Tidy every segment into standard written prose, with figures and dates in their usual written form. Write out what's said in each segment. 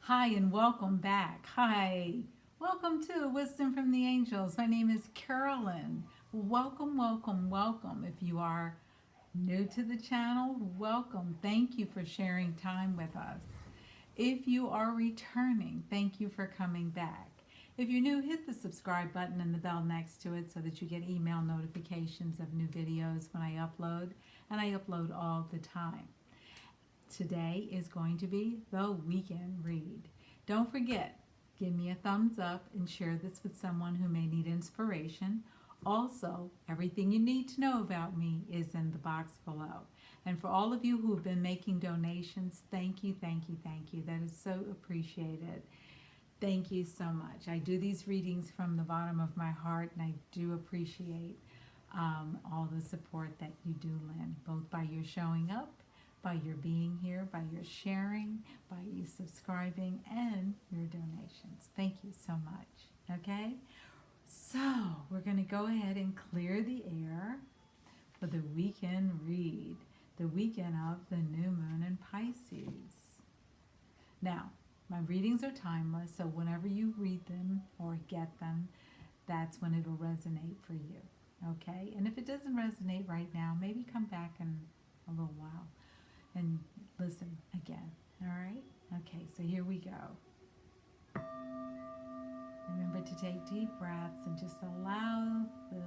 Hi, and welcome back. Hi, welcome to Wisdom from the Angels. My name is Carolyn. Welcome, welcome, welcome. If you are new to the channel, welcome. Thank you for sharing time with us. If you are returning, thank you for coming back. If you're new, hit the subscribe button and the bell next to it so that you get email notifications of new videos when I upload, and I upload all the time. Today is going to be the weekend read. Don't forget, give me a thumbs up and share this with someone who may need inspiration. Also, everything you need to know about me is in the box below. And for all of you who have been making donations, thank you, thank you, thank you. That is so appreciated. Thank you so much. I do these readings from the bottom of my heart, and I do appreciate all the support that you do lend, both by your showing up, by your being here, by your sharing, by you subscribing, and your donations. Thank you so much. Okay? So, we're going to go ahead and clear the air for the weekend read, the weekend of the new moon in Pisces. Now, my readings are timeless, so whenever you read them or get them, that's when it'll resonate for you. Okay? And if it doesn't resonate right now, maybe come back in a little while and listen again. All right? Okay, so here we go. Remember to take deep breaths and just allow the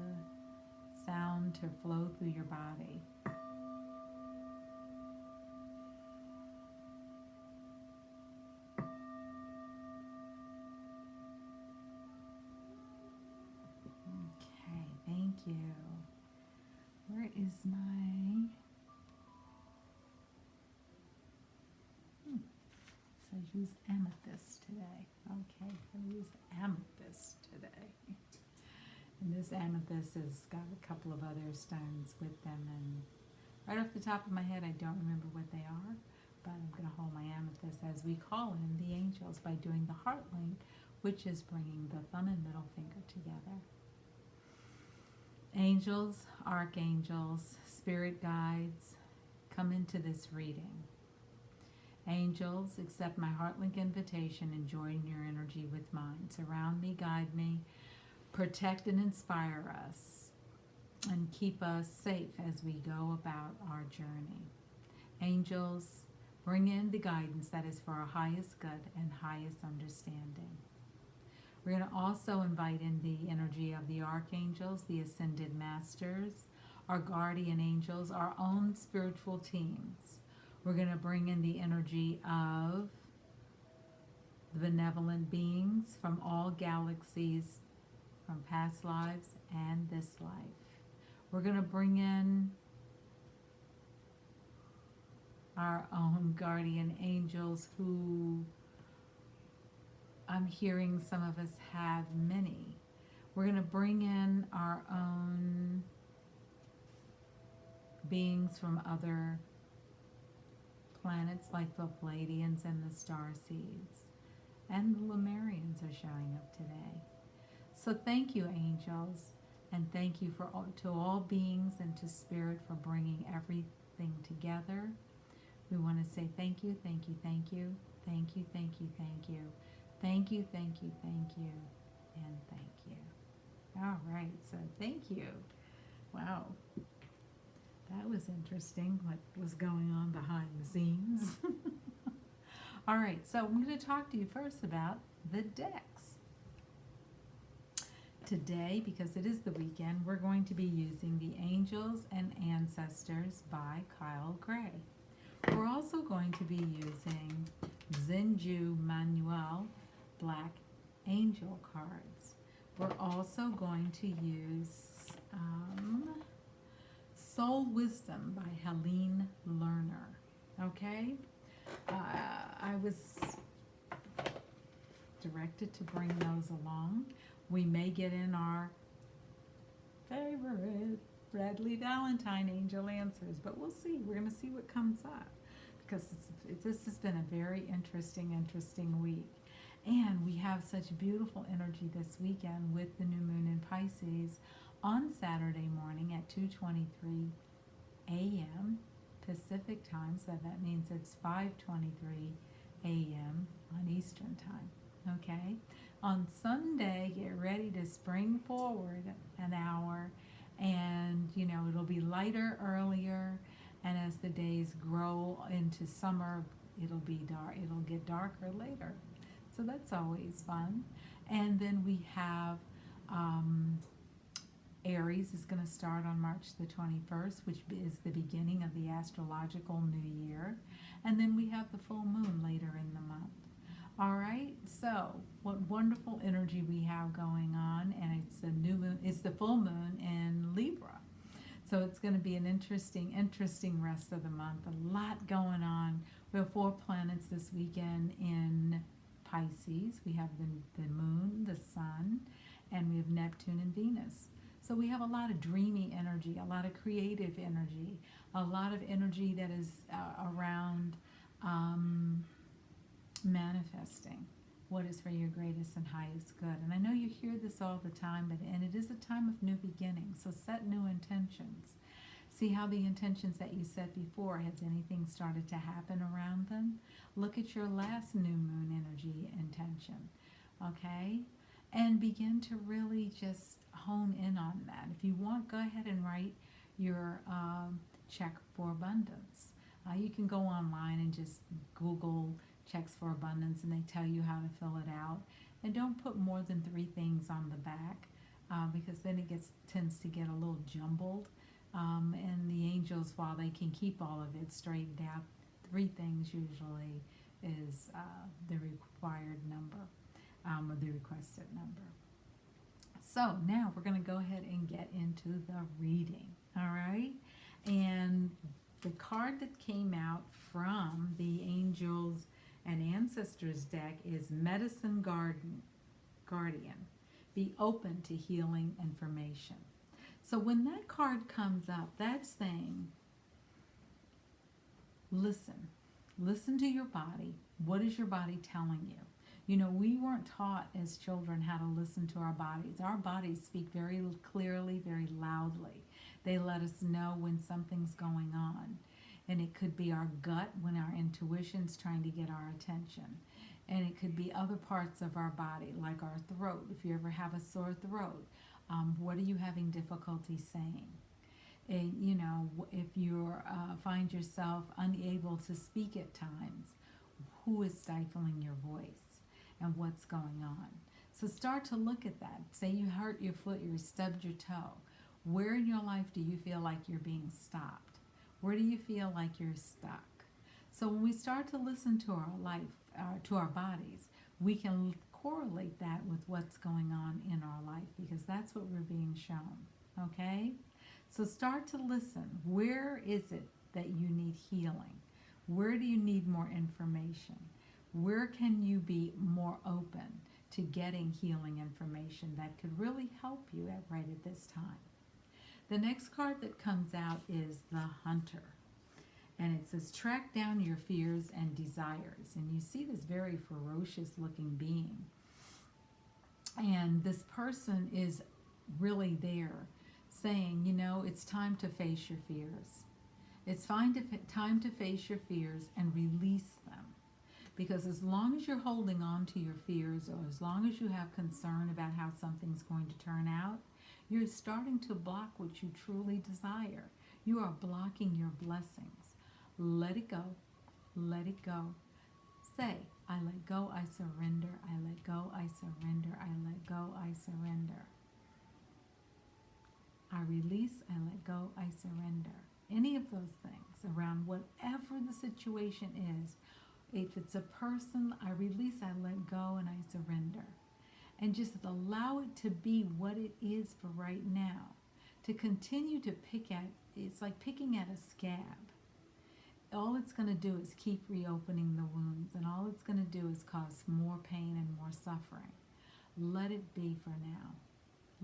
sound to flow through your body. Okay, thank you. Where is my... So I use amethyst today. Okay, I use amethyst today. And this amethyst has got a couple of other stones with them, and right off the top of my head I don't remember what they are, but I'm going to hold my amethyst as we call in the angels by doing the heart link, which is bringing the thumb and middle finger together. Angels, archangels, spirit guides, come into this reading. Angels, accept my heart link invitation and join your energy with mine. Surround me, guide me, protect and inspire us, and keep us safe as we go about our journey. Angels, bring in the guidance that is for our highest good and highest understanding. We're going to also invite in the energy of the archangels, the ascended masters, our guardian angels, our own spiritual teams. We're going to bring in the energy of the benevolent beings from all galaxies, from past lives and this life. We're going to bring in our own guardian angels, who I'm hearing some of us have many. We're going to bring in our own beings from other planets like the Pleiadians and the Starseeds. And the Lemurians are showing up today. So thank you, angels, and thank you to all beings and to Spirit for bringing everything together. We want to say thank you, thank you, thank you, thank you, thank you, thank you, thank you, thank you, thank you, and thank you. All right, so thank you. Wow, that was interesting, what was going on behind the scenes. All right, so I'm going to talk to you first about the decks. Today, because it is the weekend, we're going to be using the Angels and Ancestors by Kyle Gray. We're also going to be using Zinju Manuel Black Angel cards. We're also going to use Soul Wisdom by Helene Lerner. Okay? I was directed to bring those along. We may get in our favorite Bradley Valentine angel answers, but we'll see. We're going to see what comes up, because this has been a very interesting week. And we have such beautiful energy this weekend with the new moon in Pisces on Saturday morning at 2:23 a.m. Pacific time, so that means it's 5:23 a.m. on Eastern Okay? On Sunday, get ready to spring forward an hour, and it'll be lighter earlier, and as the days grow into summer, it'll be dark, it'll get darker later. So that's always fun. And then we have um, Aries is going to start on March the 21st, which is the beginning of the astrological new year. And then we have the full moon later in the month. All right, so what wonderful energy we have going on, and it's the new moon, it's the full moon in Libra. So it's going to be an interesting rest of the month. A lot going on. We have 4 planets this weekend in Pisces. We have the moon, the sun, and we have Neptune and Venus. So we have a lot of dreamy energy, a lot of creative energy, a lot of energy that is around manifesting what is for your greatest and highest good. And I know you hear this all the time, and it is a time of new beginnings. So set new intentions. See how the intentions that you set before, has anything started to happen around them? Look at your last new moon energy intention, okay? And begin to really just hone in on that. If you want, go ahead and write your check for abundance. You can go online and just Google checks for abundance, and they tell you how to fill it out. And don't put more than 3 things on the back, because then it tends to get a little jumbled. And the angels, while they can keep all of it straightened out, 3 things usually is the required number, or the requested number. So now we're going to go ahead and get into the reading, all right? And the card that came out from the Angels and Ancestors deck is Medicine Guardian. Be open to healing information. So when that card comes up, that's saying, listen. Listen to your body. What is your body telling you? We weren't taught as children how to listen to our bodies. Our bodies speak very clearly, very loudly. They let us know when something's going on. And it could be our gut when our intuition's trying to get our attention. And it could be other parts of our body, like our throat. If you ever have a sore throat, what are you having difficulty saying? And, if you find yourself unable to speak at times, who is stifling your voice and what's going on? So start to look at that. Say you hurt your foot, you stubbed your toe. Where in your life do you feel like you're being stopped? Where do you feel like you're stuck? So when we start to listen to our life, to our bodies, we can correlate that with what's going on in our life, because that's what we're being shown, okay? So start to listen. Where is it that you need healing? Where do you need more information? Where can you be more open to getting healing information that could really help you right at this time? The next card that comes out is the Hunter. And it says, track down your fears and desires. And you see this very ferocious looking being. And this person is really there saying, it's time to face your fears. It's time to face your fears and release them. Because as long as you're holding on to your fears, or as long as you have concern about how something's going to turn out, you're starting to block what you truly desire. You are blocking your blessings. Let it go. Let it go. Say, I let go, I surrender. I let go, I surrender. I let go, I surrender. I release, I let go, I surrender. Any of those things around whatever the situation is. If it's a person, I release, I let go, and I surrender. And just allow it to be what it is for right now. To continue to pick at, it's like picking at a scab. All it's going to do is keep reopening the wounds, and all it's going to do is cause more pain and more suffering. Let it be for now.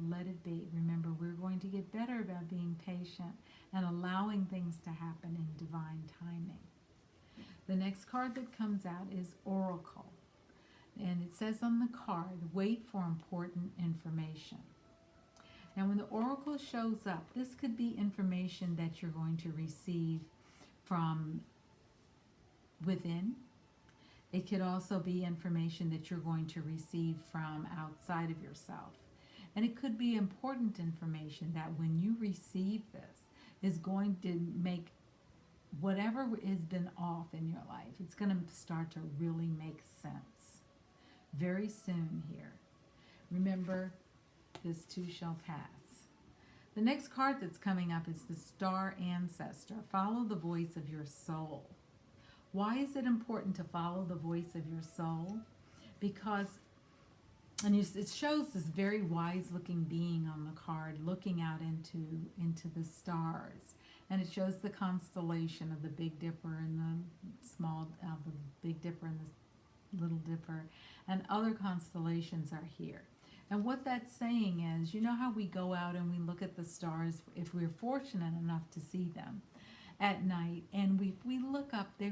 Let it be. Remember, we're going to get better about being patient and allowing things to happen in divine timing. The next card that comes out is Oracle. And it says on the card, wait for important information. Now, when the Oracle shows up, this could be information that you're going to receive from within. It could also be information that you're going to receive from outside of yourself. And it could be important information that when you receive this is going to make whatever has been off in your life, it's going to start to really make sense very soon here. Remember, this too shall pass. The next card that's coming up is the Star Ancestor. Follow the voice of your soul. Why is it important to follow the voice of your soul? Because it shows this very wise looking being on the card looking out into the stars, and it shows the constellation of the Big Dipper and the Big Dipper and the Little Dipper, and other constellations are here. And what that's saying is, you know how we go out and we look at the stars if we're fortunate enough to see them at night, and we look up there,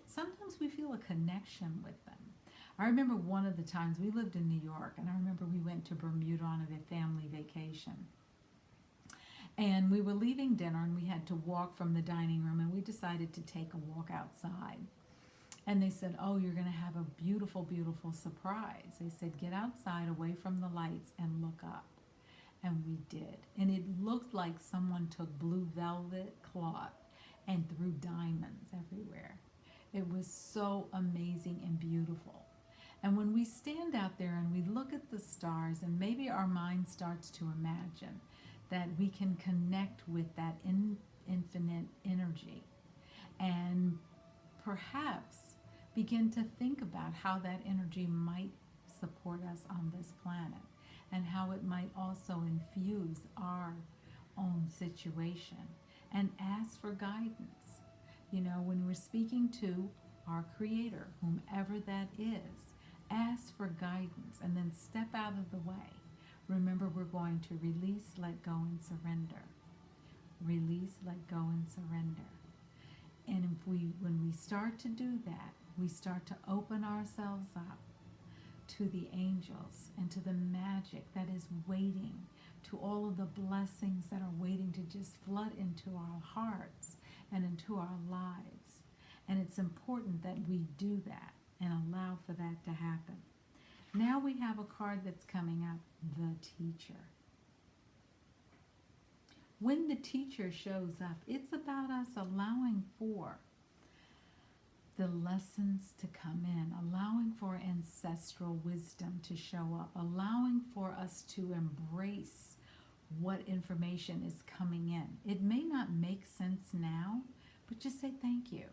sometimes we feel a connection with them. I remember one of the times we lived in New York, and I remember we went to Bermuda on a family vacation. And we were leaving dinner, and we had to walk from the dining room, and we decided to take a walk outside. And they said, oh, you're going to have a beautiful, beautiful surprise. They said, get outside away from the lights and look up. And we did. And it looked like someone took blue velvet cloth and threw diamonds everywhere. It was so amazing and beautiful. And when we stand out there and we look at the stars, and maybe our mind starts to imagine that we can connect with that infinite energy, and perhaps begin to think about how that energy might support us on this planet, and how it might also infuse our own situation, and ask for guidance. You know, when we're speaking to our Creator, whomever that is, ask for guidance and then step out of the way. Remember, we're going to release, let go, and surrender. Release, let go, and surrender. And when we start to do that, we start to open ourselves up to the angels and to the magic that is waiting, to all of the blessings that are waiting to just flood into our hearts and into our lives. And it's important that we do that and allow for that to happen. Now we have a card that's coming up, the Teacher. When the Teacher shows up, it's about us allowing for the lessons to come in, allowing for ancestral wisdom to show up, allowing for us to embrace what information is coming in. It may not make sense now, but just say thank you,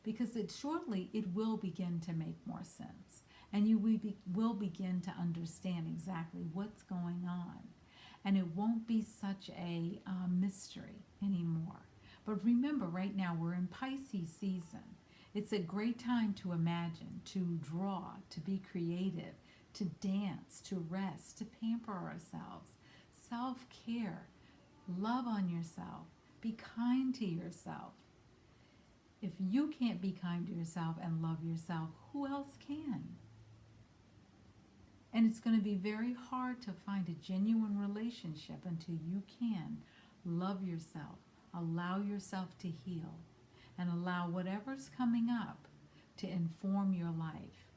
because shortly it will begin to make more sense, and you will begin to understand exactly what's going on, and it won't be such a mystery anymore. But remember, right now we're in Pisces season. It's a great time to imagine, to draw, to be creative, to dance, to rest, to pamper ourselves. Self-care, love on yourself, be kind to yourself. If you can't be kind to yourself and love yourself, who else can? And it's going to be very hard to find a genuine relationship until you can love yourself, allow yourself to heal, and allow whatever's coming up to inform your life.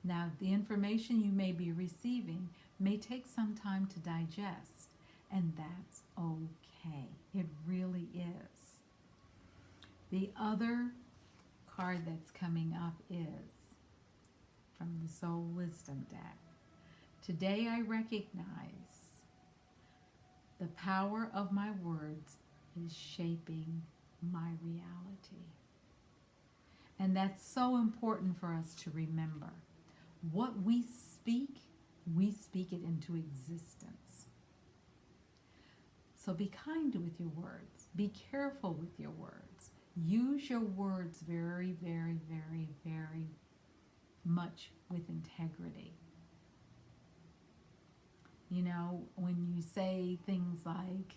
Now, the information you may be receiving may take some time to digest, and that's okay. It really is. The other card that's coming up is from the Soul Wisdom deck. Today I recognize the power of my words is shaping my reality. And that's so important for us to remember. What we speak it into existence. So be kind with your words. Be careful with your words. Use your words very, very, very, very much with integrity. You know, when you say things like,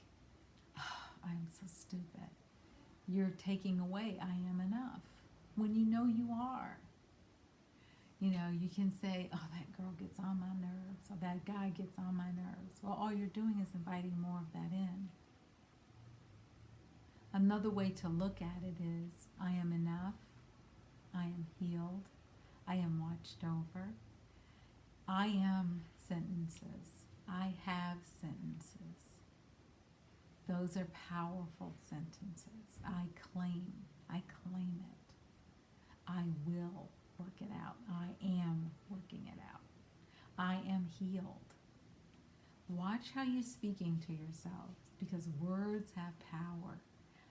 oh, I'm so stupid, you're taking away I am enough, when you know you are. You know, you can say, oh, that girl gets on my nerves, or that guy gets on my nerves. Well, all you're doing is inviting more of that in. Another way to look at it is, I am enough, I am healed, I am watched over. I am sentences. I have sentences. Those are powerful sentences. I claim it. I will work it out. I am working it out. I am healed. Watch how you're speaking to yourselves, because words have power,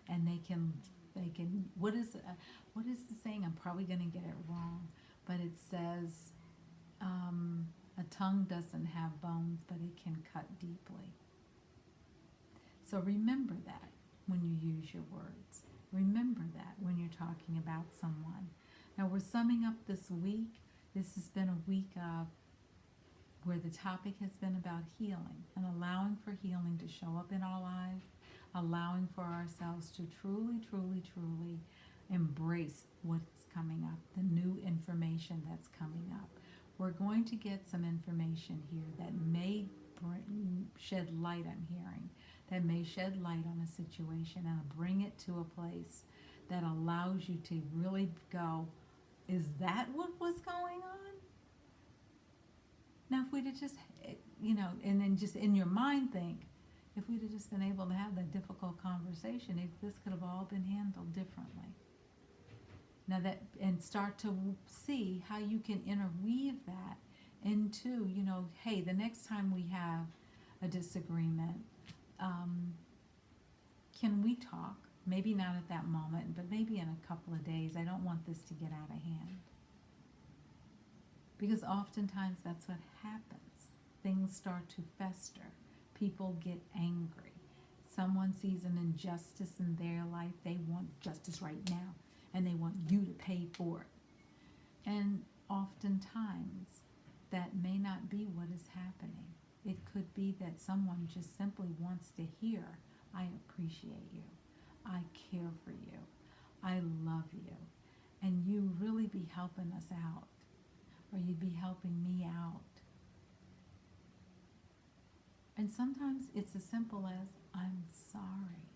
and they can what is the saying? I'm probably going to get it wrong, but it says a tongue doesn't have bones, but it can cut deeply. So remember that when you use your words. Remember that when you're talking about someone. Now we're summing up this week. This has been a week of where the topic has been about healing and allowing for healing to show up in our lives, allowing for ourselves to truly, truly, truly embrace what's coming up, the new information that's coming up. We're going to get some information here that may shed light, I'm hearing, that may shed light on a situation and bring it to a place that allows you to really go, is that what was going on? Now, if we'd have just, and then just in your mind think, if we'd have just been able to have that difficult conversation, this could have all been handled differently. Now and start to see how you can interweave that into, hey, the next time we have a disagreement, can we talk? Maybe not at that moment, but maybe in a couple of days. I don't want this to get out of hand. Because oftentimes that's what happens. Things start to fester. People get angry. Someone sees an injustice in their life. They want justice right now, and they want you to pay for it. And oftentimes that may not be what is happening. It could be that someone just simply wants to hear, I appreciate you. I care for you. I love you. And you really be helping us out. Or you'd be helping me out. And sometimes it's as simple as, I'm sorry.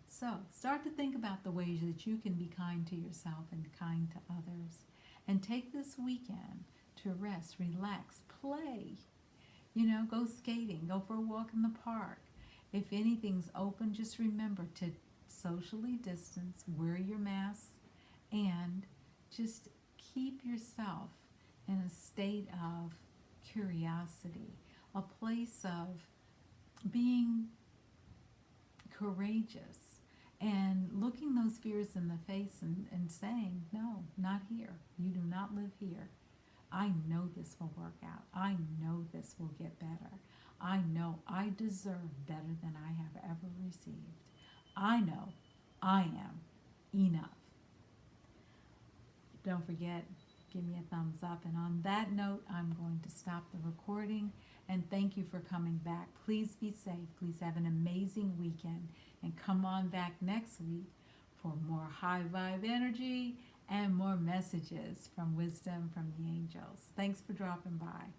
So start to think about the ways that you can be kind to yourself and kind to others. And take this weekend to rest, relax, play. Go skating, go for a walk in the park. If anything's open, just remember to socially distance, wear your mask, and just keep yourself in a state of curiosity, a place of being courageous and looking those fears in the face and saying, no, not here. You do not live here. I know this will work out. I know this will get better. I know I deserve better than I have ever received. I know I am enough. Don't forget, give me a thumbs up. And on that note, I'm going to stop the recording. And thank you for coming back. Please be safe. Please have an amazing weekend. And come on back next week for more high vibe energy and more messages from wisdom from the angels. Thanks for dropping by.